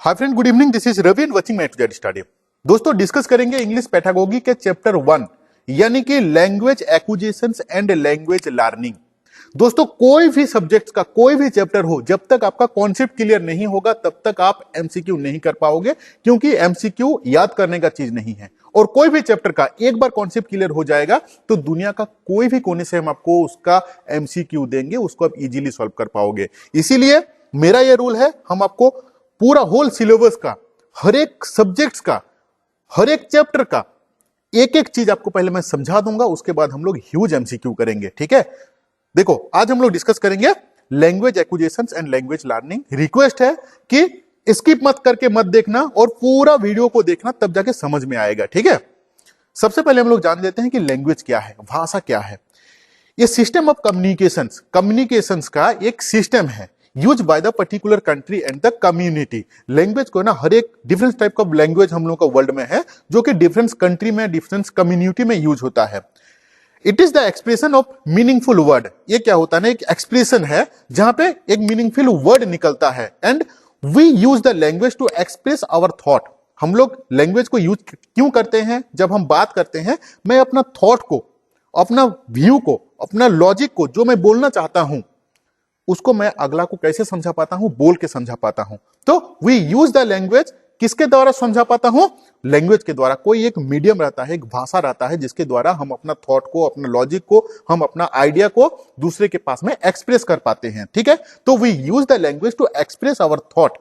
Hi friend, good evening. This is Ravi and watching my today study. दोस्तों, discuss करेंगे English pedagogy के chapter 1 यानी कि language acquisitions and language learning. दोस्तों, कोई भी सब्जेक्ट का कोई भी चैप्टर हो, जब तक आपका कॉन्सेप्ट क्लियर नहीं होगा तब तक आप एमसीक्यू नहीं कर पाओगे, क्योंकि एमसीक्यू याद करने का चीज नहीं है। और कोई भी चैप्टर का एक बार कॉन्सेप्ट क्लियर हो जाएगा तो दुनिया का कोई भी कोने से हम आपको उसका एमसीक्यू देंगे, उसको आप इजीली सॉल्व कर पाओगे। इसीलिए मेरा यह रूल है, हम आपको पूरा होल सिलेबस का, हर एक सब्जेक्ट्स का, हर एक चैप्टर का एक एक चीज आपको पहले मैं समझा दूंगा, उसके बाद हम लोग ह्यूज एमसीक्यू करेंगे। ठीक है, देखो आज हम लोग डिस्कस करेंगे language acquisitions and language learning. Request है कि स्किप मत करके मत देखना और पूरा वीडियो को देखना, तब जाके समझ में आएगा। ठीक है, सबसे पहले हम लोग जान लेते हैं कि लैंग्वेज क्या है, भाषा क्या है। ये सिस्टम ऑफ कम्युनिकेशंस का एक सिस्टम है use by the particular country and the community. Language को ना, हर एक डिफरेंट टाइप का लैंग्वेज हम लोग का वर्ल्ड में है, जो कि डिफरेंट कंट्री में, डिफरेंट कम्युनिटी में यूज होता है। It is the expression of meaningful word. ये क्या होता है ना, एक एक्सप्रेशन है जहां पे एक मीनिंगफुल वर्ड निकलता है। And we use the language to express our thought. हम लोग लैंग्वेज को यूज क्यों करते हैं? जब हम बात करते हैं, मैं अपना थॉट को, अपना व्यू को, अपना लॉजिक को, जो मैं बोलना चाहता हूं उसको मैं अगला को कैसे समझा पाता हूं? बोल के समझा पाता हूं। तो वी यूज द लैंग्वेज, किसके द्वारा समझा पाता हूं? लैंग्वेज के द्वारा। कोई एक मीडियम रहता है, एक भाषा रहता है, जिसके द्वारा हम अपना थॉट को, अपना लॉजिक को, हम अपना आइडिया को दूसरे के पास में एक्सप्रेस कर पाते हैं। ठीक है, तो we use the language to express our thought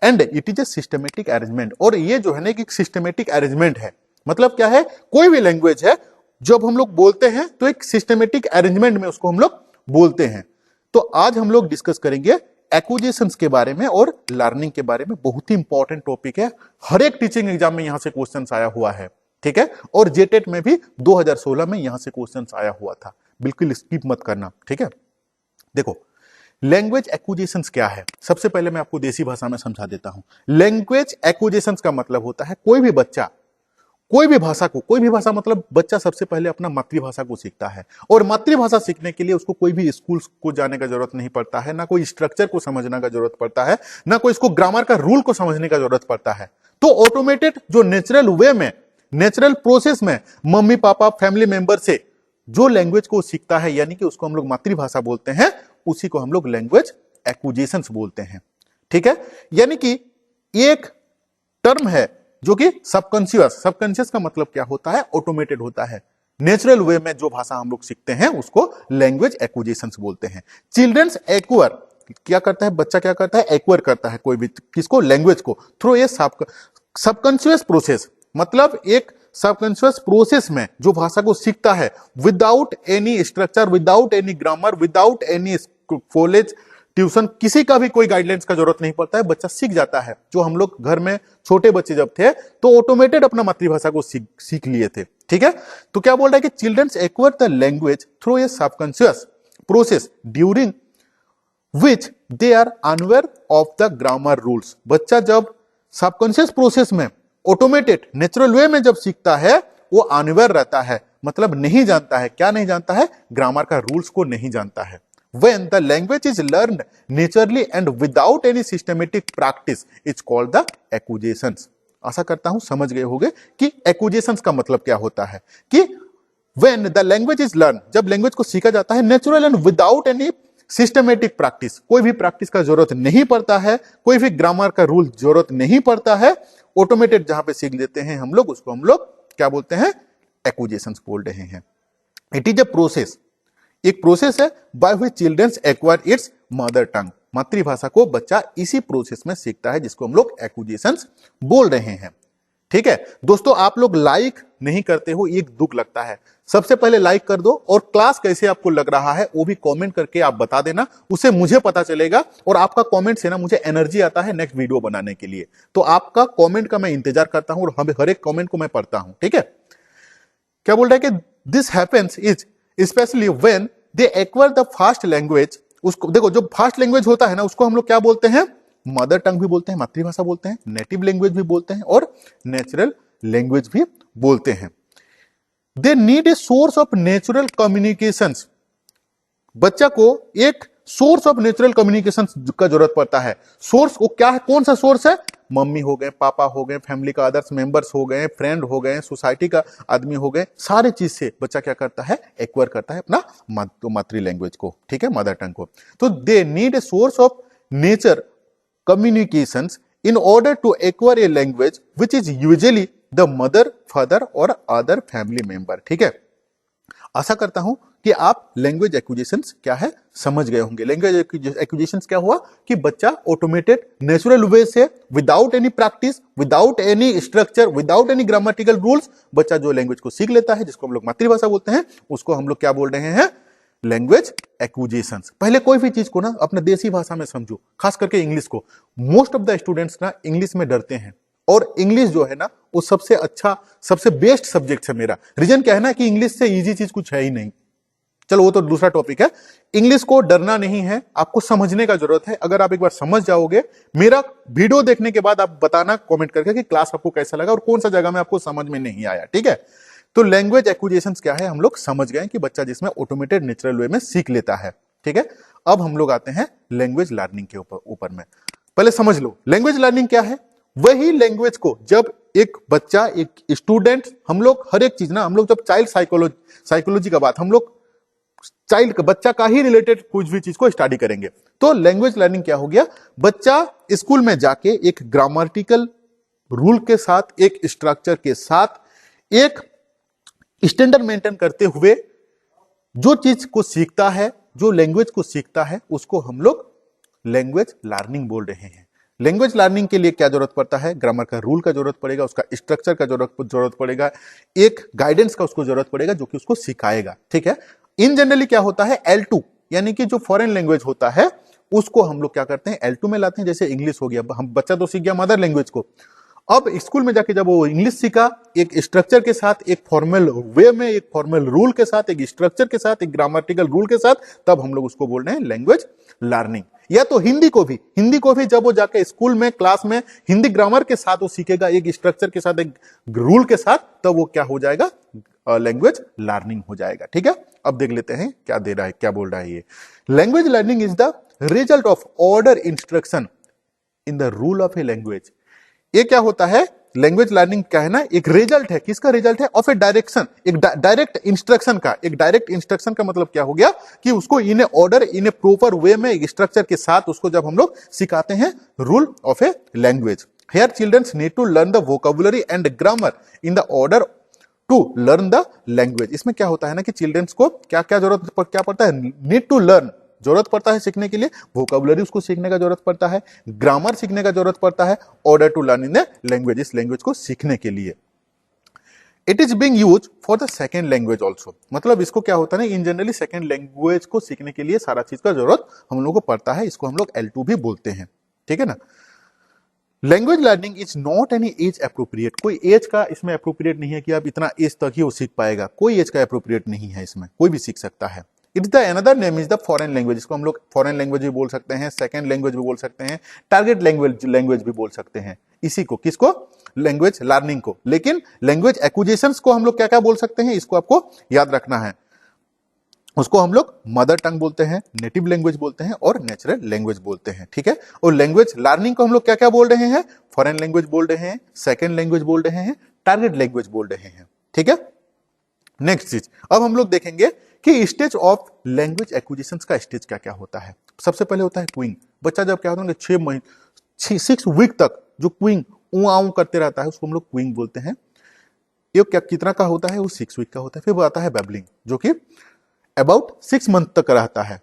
and it is a systematic arrangement. और ये जो है ना, एक सिस्टमेटिक अरेंजमेंट है। मतलब क्या है? कोई भी लैंग्वेज है, जब हम लोग बोलते हैं तो एक सिस्टमेटिक अरेंजमेंट में उसको हम लोग बोलते हैं। तो आज हम लोग डिस्कस करेंगे एक्विजिशंस के बारे में और लर्निंग के बारे में। बहुत ही इंपॉर्टेंट टॉपिक है, हर एक टीचिंग एग्जाम में यहां से क्वेश्चंस आया हुआ है। ठीक है, और जेटेट में भी 2016 में यहां से क्वेश्चंस आया हुआ था। बिल्कुल स्किप मत करना। ठीक है, देखो लैंग्वेज एक्विजिशंस क्या है, सबसे पहले मैं आपको देसी भाषा में समझा देता हूं। लैंग्वेज एक्विजिशंस का मतलब होता है कोई भी बच्चा कोई भी भाषा को, कोई भी भाषा मतलब बच्चा सबसे पहले अपना मातृभाषा को सीखता है। और मातृभाषा सीखने के लिए उसको कोई भी स्कूल को जाने का जरूरत नहीं पड़ता है, ना कोई स्ट्रक्चर को समझने का जरूरत पड़ता है, ना कोई इसको ग्रामर का रूल को समझने का जरूरत पड़ता है। तो ऑटोमेटेड जो नेचुरल वे में, नेचुरल प्रोसेस में मम्मी पापा फैमिली मेंबर से जो लैंग्वेज को सीखता है, यानी कि उसको हम लोग मातृभाषा बोलते हैं, उसी को हम लोग लैंग्वेज एक्विजिशंस बोलते हैं। ठीक है, यानी कि एक टर्म है जो कि सबकॉन्शियस का मतलब क्या होता है? ऑटोमेटेड होता है। नेचुरल वे में जो भाषा हम लोग सीखते हैं उसको लैंग्वेज एक्विजिशंस बोलते हैं। चिल्ड्रंस एक्वायर क्या करता है? बच्चा क्या करता है? एक्वायर करता है कोई भी, किसको? लैंग्वेज को, थ्रू ए सबकॉन्शियस प्रोसेस। मतलब एक सबकॉन्शियस प्रोसेस में जो भाषा को सीखता है, without any structure, without any grammar, without any college, tuition, किसी का भी कोई गाइडलाइंस का जरूरत नहीं पड़ता है, बच्चा सीख जाता है। जो हम लोग घर में छोटे बच्चे जब थे तो ऑटोमेटेड अपना मातृभाषा को सीख लिए थे। ठीक है, तो क्या बोल रहा है कि childrens acquire the language through a subconscious process during which they are unaware of the grammar rules. बच्चा जब सबकॉन्शियस प्रोसेस में, ऑटोमेटेड नेचुरल वे में जब सीखता है, वो अनअवेयर रहता है, मतलब नहीं जानता है। क्या नहीं जानता है? ग्रामर का रूल्स को नहीं जानता है। When the language is learned naturally and without any systematic practice, it's called the acquisitions। आशा करता हूं समझ गए होंगे कि acquisitions का मतलब क्या होता है। कि when the language is learned, जब लैंग्वेज को सीखा जाता है natural and without any systematic practice, कोई भी प्रैक्टिस का जरूरत नहीं पड़ता है, कोई भी ग्रामर का रूल जरूरत नहीं पड़ता है, ऑटोमेटेड जहां पे सीख लेते हैं हम लोग, उसको हम लोग क्या बोलते हैं? एक्विजिशंस बोल रहे हैं। इट इज ए प्रोसेस, एक प्रोसेस है by which childrens acquire its mother tongue. मातृभाषा को बच्चा इसी प्रोसेस में सीखता है, जिसको हम लोग एक्विजिशंस बोल रहे हैं। ठीक है दोस्तों, आप लोग लाइक नहीं करते हो, एक दुख लगता है। सबसे पहले लाइक कर दो, और क्लास कैसे आपको लग रहा है वो भी कमेंट करके आप बता देना, उससे मुझे पता चलेगा। और आपका कमेंट से ना मुझे एनर्जी आता है नेक्स्ट वीडियो बनाने के लिए। तो आपका कमेंट का मैं इंतजार करता हूं और हर एक कमेंट को मैं पढ़ता हूं। ठीक है, क्या बोल रहा है कि this happens is specially when they acquire the fast language. उसको देखो, जो फास्ट लैंग्वेज होता है ना, उसको हम लोग क्या बोलते हैं? मदर टंग भी बोलते हैं, मातृभाषा बोलते हैं, नेटिव लैंग्वेज भी बोलते हैं, और नेचुरल लैंग्वेज भी बोलते हैं। They need a source of natural communications. बच्चा को एक सोर्स ऑफ नेचुरल कम्युनिकेशन का जरूरत पड़ता है। सोर्स वो क्या है? कौन सा सोर्स है? मम्मी हो गए, पापा हो गए, फैमिली का अदर्स मेंबर्स हो गए, फ्रेंड हो गए, सोसाइटी का आदमी हो गए, सारे चीज से बच्चा क्या करता है, एक्वायर करता है अपना मातृ लैंग्वेज को, ठीक है, मदर टंग को। तो they need a source of nature communications in order to acquire a language which is usually the mother, father और other family member। ठीक है, आशा करता हूं कि आप लैंग्वेज एक्विजिशंस क्या है समझ गए होंगे। लैंग्वेज एक्विजिशंस क्या हुआ कि बच्चा ऑटोमेटेड नेचुरल वे से without any practice, without any structure, without any grammatical rules बच्चा जो लैंग्वेज को सीख लेता है, जिसको हम लोग मातृभाषा बोलते हैं, उसको हम लोग क्या बोल रहे हैं, लैंग्वेज एक्विजिशंस। पहले कोई भी चीज को ना अपने देसी भाषा में समझो, खास करके इंग्लिश को। मोस्ट ऑफ द स्टूडेंट्स ना इंग्लिश में डरते हैं, और इंग्लिश जो है ना वो सबसे अच्छा, सबसे बेस्ट सब्जेक्ट है मेरा। रीजन क्या है ना कि इंग्लिश से इजी चीज कुछ है ही नहीं। चलो वो तो दूसरा टॉपिक है। इंग्लिश को डरना नहीं है, आपको समझने का जरूरत है। अगर आप एक बार समझ जाओगे, मेरा वीडियो देखने के बाद आप बताना कमेंट करके कि क्लास आपको कैसा लगा और कौन सा जगह में आपको समझ में नहीं आया, ठीक है। तो लैंग्वेज एक्विजिशंस क्या है, हम लोग समझ गए कि बच्चा जिसमें ऑटोमेटेड नेचुरल वे में सीख लेता है, ठीक है। अब हम लोग आते हैं लैंग्वेज लर्निंग के ऊपर में। पहले समझ लो लैंग्वेज लर्निंग क्या है। वही लैंग्वेज को जब एक बच्चा, एक स्टूडेंट, हम लोग हर एक चीज ना, हम लोग जब चाइल्ड साइकोलॉजी का बात, हम लोग चाइल्ड का, बच्चा का ही रिलेटेड कुछ भी चीज को स्टडी करेंगे। तो लैंग्वेज लर्निंग क्या हो गया, बच्चा स्कूल में जाके एक ग्रामेटिकल रूल के साथ, एक स्ट्रक्चर के साथ, एक स्टैंडर्ड मेंटेन करते हुए जो चीज को सीखता है, जो लैंग्वेज को सीखता है, उसको हम लोग लैंग्वेज लर्निंग बोल रहे हैं। लैंग्वेज लर्निंग के लिए क्या जरूरत पड़ता है, ग्रामर का रूल का जरूरत पड़ेगा, उसका स्ट्रक्चर का जरूरत पड़ेगा, एक गाइडेंस का उसको जरूरत पड़ेगा जो कि उसको सिखाएगा, ठीक है। इन जनरली क्या होता है, L2 यानी कि जो फॉरेन लैंग्वेज होता है उसको हम लोग क्या करते हैं, L2 में लाते हैं। जैसे इंग्लिश हो गया, हम बच्चा तो सीख गया मदर लैंग्वेज को, अब स्कूल में जाके जब वो इंग्लिश सीखा, एक स्ट्रक्चर के साथ, एक फॉर्मल वे में, एक फॉर्मल रूल के साथ, एक स्ट्रक्चर के साथ, एक ग्रामेटिकल रूल के साथ, तब हम लोग उसको बोल रहे हैं लैंग्वेज लर्निंग। या तो हिंदी को भी जब वो जाके स्कूल में, क्लास में हिंदी ग्रामर के साथ वो सीखेगा, एक स्ट्रक्चर के साथ, एक रूल के साथ, तब वो क्या हो जाएगा, लैंग्वेज लर्निंग हो जाएगा, ठीक है। अब देख लेते हैं क्या दे रहा है, क्या बोल रहा है ये। Language learning is the result of order instruction in the rule of a language. ये क्या होता है, लैंग्वेज लर्निंग क्या है ना, एक रिजल्ट है, किसका रिजल्ट है, ऑफ ए डायरेक्शन, एक डायरेक्ट इंस्ट्रक्शन का। एक डायरेक्ट इंस्ट्रक्शन का मतलब क्या हो गया कि उसको इन ए ऑर्डर, इन ए प्रॉपर वे में, एक स्ट्रक्चर के साथ उसको जब हम लोग सिखाते हैं, rule of a language. Here childrens need to learn the vocabulary and grammar in the order to learn the language. इसमें क्या होता है ना कि चिल्ड्रंस को क्या क्या जरूरत क्या पड़ता है, नीड टू लर्न, जरूरत पड़ता है सीखने के लिए, वोकैबुलरी उसको सीखने का जरूरत पड़ता है, ग्रामर सीखने का जरूरत पड़ता है, order to learn in the language, इस लैंग्वेज को सीखने के लिए। It is being used for the second language also. मतलब इसको क्या होता है ना, इन जनरली सेकंड लैंग्वेज को सीखने के लिए सारा चीज का जरूरत हम लोग को पड़ता है। इसको हम लोग L2 भी बोलते हैं, ठीक है ना। Language learning is not any age appropriate. कोई एज का इसमें अप्रोप्रिएट नहीं है कि आप इतना एज तक ही वो सीख पाएगा, कोई एज का अप्रोप्रिएट नहीं है, इसमें कोई भी सीख सकता है। It the another name is the foreign language. इसको हम लोग फॉरेन लैंग्वेज भी बोल सकते हैं, सेकंड लैंग्वेज भी बोल सकते हैं, टारगेट लैंग्वेज भी बोल सकते हैं। इसी को, किसको, लैंग्वेज लर्निंग को। लेकिन लैंग्वेज एक्विजिशंस को हम लोग क्या क्या बोल सकते हैं, इसको आपको याद रखना है। उसको हम लोग मदर टंग बोलते हैं, नेटिव लैंग्वेज बोलते हैं और नेचुरल लैंग्वेज बोलते हैं, ठीक है। और लैंग्वेज लर्निंग को हम लोग क्या क्या बोल रहे हैं, फॉरेन लैंग्वेज बोल रहे हैं, सेकंड लैंग्वेज बोल रहे हैं, टारगेट लैंग्वेज बोल रहे हैं, ठीक है। नेक्स्ट चीज, अब हम लोग देखेंगे कि स्टेज ऑफ लैंग्वेज एक्विजिशंस का स्टेज क्या क्या होता है। सबसे पहले होता है क्विंग। बच्चा जब क्या होता है, 6 महीने 6 वीक तक जो क्विंग ऊ करते रहता है, उसको हम लोग क्विंग बोलते हैं। ये क्या कितना का होता है, वो 6 वीक का होता है। फिर आता है बैबलिंग, जो कि अबाउट 6 मंथ तक का रहता है।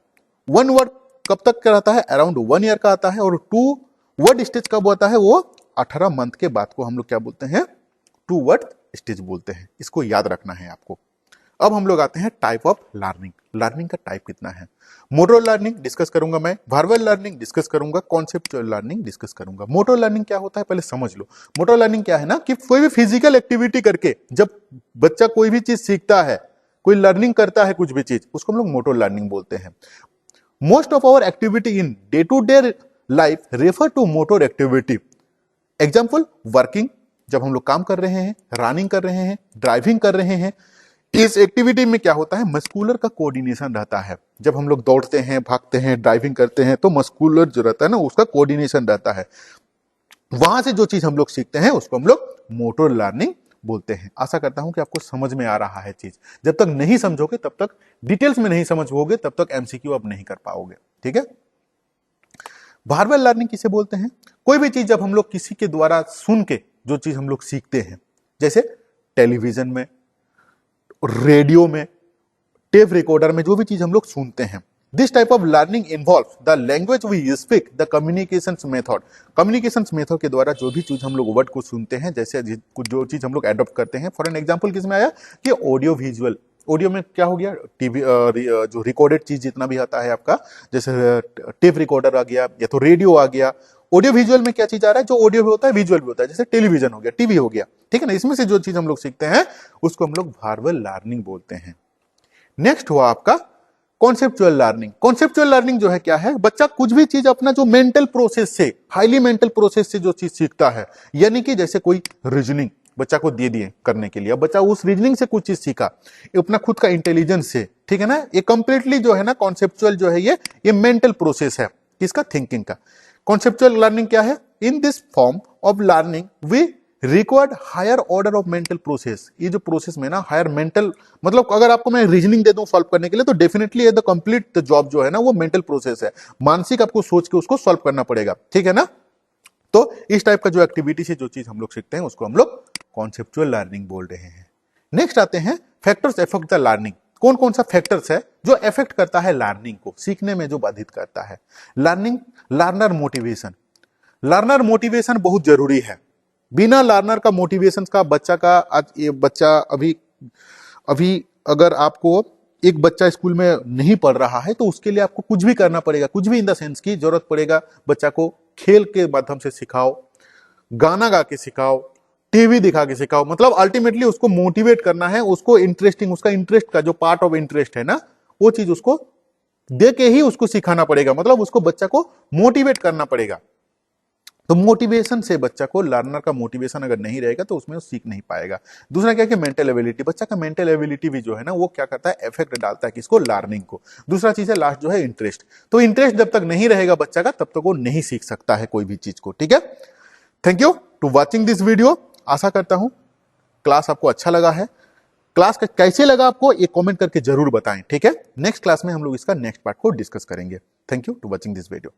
1 वर्ड कब तक का रहता है, अराउंड 1 ईयर का आता है। और 2 वर्ड स्टेज कब होता है, वो 18 मंथ के बाद को हम लोग क्या बोलते हैं, 2 वर्ड स्टेज बोलते हैं। इसको याद रखना है आपको। अब हम लोग आते हैं टाइप ऑफ लर्निंग। लर्निंग का टाइप कितना है, मोटर लर्निंग डिस्कस करूंगा मैं, वर्बल लर्निंग डिस्कस करूंगा, कॉन्सेप्चुअल लर्निंग डिस्कस करूंगा। मोटर लर्निंग क्या होता है पहले समझ लो। मोटर लर्निंग क्या है ना कि कोई भी फिजिकल एक्टिविटी करके जब बच्चा कोई भी चीज सीखता है, कोई लर्निंग करता है कुछ भी चीज, उसको हम लोग मोटर लर्निंग बोलते हैं। Most of our activity in day to day life refer to motor activity. Example, working, जब हम लोग काम कर रहे हैं, रनिंग कर रहे हैं, ड्राइविंग कर रहे हैं, इस एक्टिविटी में क्या होता है, मस्कुलर का कोऑर्डिनेशन रहता है। जब हम लोग दौड़ते हैं, भागते हैं, ड्राइविंग करते हैं, तो मस्कुलर जो रहता है ना, उसका कोऑर्डिनेशन रहता है। वहां से जो चीज हम लोग सीखते हैं उसको हम लोग मोटर लर्निंग बोलते हैं। आशा करता हूं कि आपको समझ में आ रहा है चीज। जब तक नहीं समझोगे, तब तक डिटेल्स में नहीं समझोगे, तब तक एमसीक्यू आप नहीं कर पाओगे। ठीक है। वर्बल लर्निंग किसे बोलते हैं? कोई भी चीज जब हम लोग किसी के द्वारा सुन के जो चीज हम लोग सीखते हैं, जैसे टेलीविजन में, रेडियो में, टेप रिकॉर्डर में जो भी चीज हम लोग सुनते हैं, this type of learning involves the language we speak, the communication method. Communication method के द्वारा जो भी चीज हम लोग वर्ड को सुनते हैं, जैसे जो चीज हम लोग एडॉप्ट करते हैं। फॉर एन एग्जांपल किसमें आया कि ऑडियो विजुअल। ऑडियो में क्या हो गया? टीवी, जो रिकॉर्डेड चीज जितना भी आता है आपका, जैसे टेप रिकॉर्डर आ गया या तो रेडियो आ गया। ऑडियो विजुअल में क्या चीज आ रहा है? जो ऑडियो भी होता है विजुअल भी होता है, जैसे टेलीविजन हो गया, टीवी हो गया। ठीक है ना। इसमें से जो चीज हम लोग सीखते हैं उसको हम लोग वर्बल लर्निंग बोलते हैं। नेक्स्ट हुआ आपका कॉन्सेप्चुअल लर्निंग। कॉन्सेप्चुअल लर्निंग जो है क्या है? बच्चा कुछ भी चीज अपना जो मेंटल प्रोसेस से, हाईली मेंटल प्रोसेस से जो चीज सीखता है, यानी कि जैसे कोई रीजनिंग बच्चा को दे दिए करने के लिए, अब बच्चा उस रीजनिंग से कुछ चीज सीखा अपना खुद का इंटेलिजेंस से। ठीक है ना। ये कंप्लीटली जो है ना कॉन्सेप्चुअल जो है ये मेंटल प्रोसेस है किसका? थिंकिंग का। कॉन्सेप्चुअल लर्निंग क्या है? In this form of learning we required higher order of mental process. ये जो प्रोसेस में ना हायर मेंटल, मतलब अगर आपको मैं रीजनिंग दे दूं सॉल्व करने के लिए, तो डेफिनेटली द कंप्लीट जॉब जो है ना वो मेंटल प्रोसेस है। मानसिक आपको सोच के उसको सॉल्व करना पड़ेगा। ठीक है ना। तो इस टाइप का जो एक्टिविटी से जो चीज हम लोग सीखते हैं उसको हम लोग कॉन्सेप्चुअल लर्निंग बोल रहे हैं। नेक्स्ट आते हैं फैक्टर्स अफेक्ट द लर्निंग। कौन कौन सा फैक्टर्स है जो अफेक्ट करता है लर्निंग को, सीखने में जो बाधित करता है? Learning, learner motivation. Learner motivation बहुत जरूरी है। बिना लर्नर का मोटिवेशन का बच्चा का, आज ये बच्चा अभी अभी अगर आपको एक बच्चा स्कूल में नहीं पढ़ रहा है तो उसके लिए आपको कुछ भी करना पड़ेगा, कुछ भी इन द सेंस की जरूरत पड़ेगा। बच्चा को खेल के माध्यम से सिखाओ, गाना गा के सिखाओ, टीवी दिखा के सिखाओ, मतलब अल्टीमेटली उसको मोटिवेट करना है, उसको इंटरेस्टिंग, उसका इंटरेस्ट का जो पार्ट ऑफ इंटरेस्ट है ना वो चीज उसको दे के ही उसको सिखाना पड़ेगा, मतलब उसको बच्चा को मोटिवेट करना पड़ेगा। तो मोटिवेशन से बच्चा को, लर्नर का मोटिवेशन अगर नहीं रहेगा तो उसमें वो सीख नहीं पाएगा। दूसरा क्या कि मेंटल एबिलिटी। बच्चा का मेंटल एबिलिटी भी जो है ना वो क्या करता है? इफेक्ट डालता है किसको? लर्निंग को। दूसरा चीज है लास्ट जो है इंटरेस्ट। तो इंटरेस्ट जब तक नहीं रहेगा बच्चा का तब तक वो नहीं सीख सकता है कोई भी चीज को। ठीक है। Thank you to watching this video. आशा करता हूं क्लास आपको अच्छा लगा है। क्लास कैसे लगा आपको ये कमेंट करके जरूर बताएं। ठीक है। नेक्स्ट क्लास में हम लोग इसका नेक्स्ट पार्ट को डिस्कस करेंगे। Thank you to watching this video.